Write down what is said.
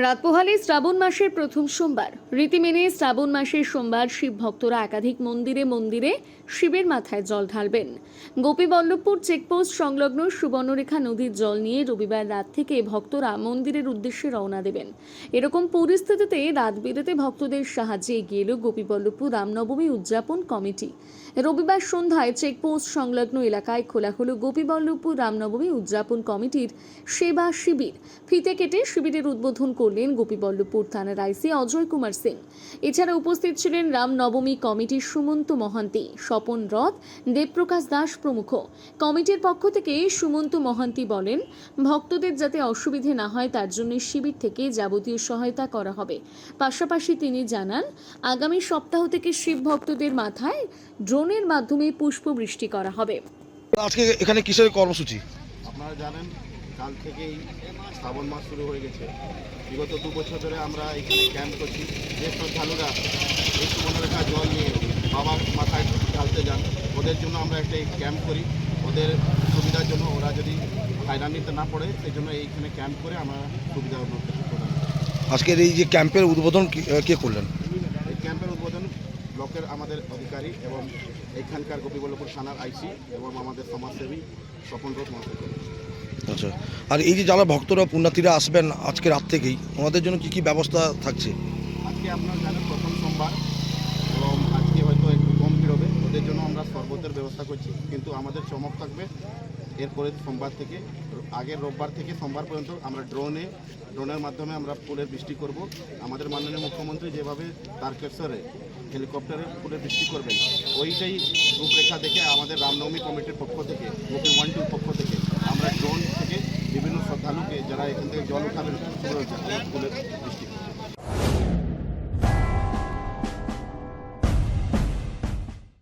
রাত পোহালে শ্রাবণ মাসের প্রথম সোমবার। রীতি মেনে শ্রাবণ মাসের সোমবার শিব ভক্তরা একাধিক মন্দিরে মন্দিরে শিবের মাথায় জল ঢালবেন। গোপীবল্লভপুর চেকপোস্ট সংলগ্ন সুবর্ণরেখা নদীর জল নিয়ে রবিবার রাত থেকে ভক্তরা মন্দিরের উদ্দেশ্যে রওনা দেবেন। এরকম পরিস্থিতিতে রাত বিরেতে ভক্তদের সাহায্যে এগিয়ে এলো গোপীবল্লভপুর রামনবমী উদযাপন কমিটি। রবিবার সন্ধ্যায় চেকপোস্ট সংলগ্ন এলাকায় খোলা হলো গোপীবল্লভপুর রামনবমী উদযাপন কমিটির সেবা শিবির। ফিতে কেটে শিবিরের উদ্বোধন করলেন গোপীবল্লভপুর থানার আইসি অজয় কুমার সিং। এছাড়া উপস্থিত ছিলেন রামনবমী কমিটির সুমন্ত মহান্তি, স্বপন রথ, দেবপ্রকাশ দাস প্রমুখ। কমিটির পক্ষ থেকে সুমন্ত মহান্তি বলেন, ভক্তদের যাতে অসুবিধে না হয় তার জন্য শিবির থেকে যাবতীয় সহায়তা করা হবে। পাশাপাশি তিনি জানান, আগামী সপ্তাহ থেকে শিব ভক্তদের মাথায় ড্রোনের মাধ্যমে পুষ্পবৃষ্টি করা হবে। আজকে এখানে কিসের কর্মসূচি? আপনারা জানেন কাল থেকেই শ্রাবণ মাস শুরু হয়ে গেছে। বিগত 2 বছর ধরে আমরা এখানে ক্যাম্প করছি। যে শ্রদ্ধালুরা এই সুবর্ণরেখা জল নিয়ে বাবার মাথায় ঢালতে যান, ওদের জন্য আমরা একটা ক্যাম্প করি। ওদের সুবিধার জন্য ওরা যদি হয়রানিতে না পড়ে সেই জন্য এইখানে ক্যাম্প করে আমরা সুবিধা প্রদান করি। আজকের এই যে ক্যাম্পের উদ্বোধন কে করলেন? এই ক্যাম্পের উদ্বোধন ব্লকের আমাদের অধিকারী এবং এখানকার গোপীবল্লভপুর থানার আইসি এবং আমাদের সমাজসেবী স্বপন রথ মহাশয়। আচ্ছা, আর এই যে যারা ভক্তরা পুণ্যার্থীরা আসবেন আজকে রাত থেকেই, ওনাদের জন্য কি ব্যবস্থা থাকছে? আজকে আপনারা জানেন প্রথম সোমবার এবং আজকে হয়তো একটু কম ভিড় হবে, ওদের জন্য আমরা শরবতের ব্যবস্থা করছি। কিন্তু আমাদের চমক থাকবে এরপরে সোমবার থেকে, আগের রোববার থেকে সোমবার পর্যন্ত আমরা ড্রোনের মাধ্যমে আমরা ফুলের বৃষ্টি করব। আমাদের মাননীয় মুখ্যমন্ত্রী যেভাবে তারকেশ্বরে হেলিকপ্টারে ফুলের বৃষ্টি করবেন, ওইটাই রূপরেখা দেখে আমাদের রামনবমী কমিটির পক্ষ থেকে, গোপী 1-2 পক্ষ থেকে আমরা ড্রোন থেকে বিভিন্ন শ্রদ্ধালুকে যারা এখান থেকে জল উঠাবেন ফুলের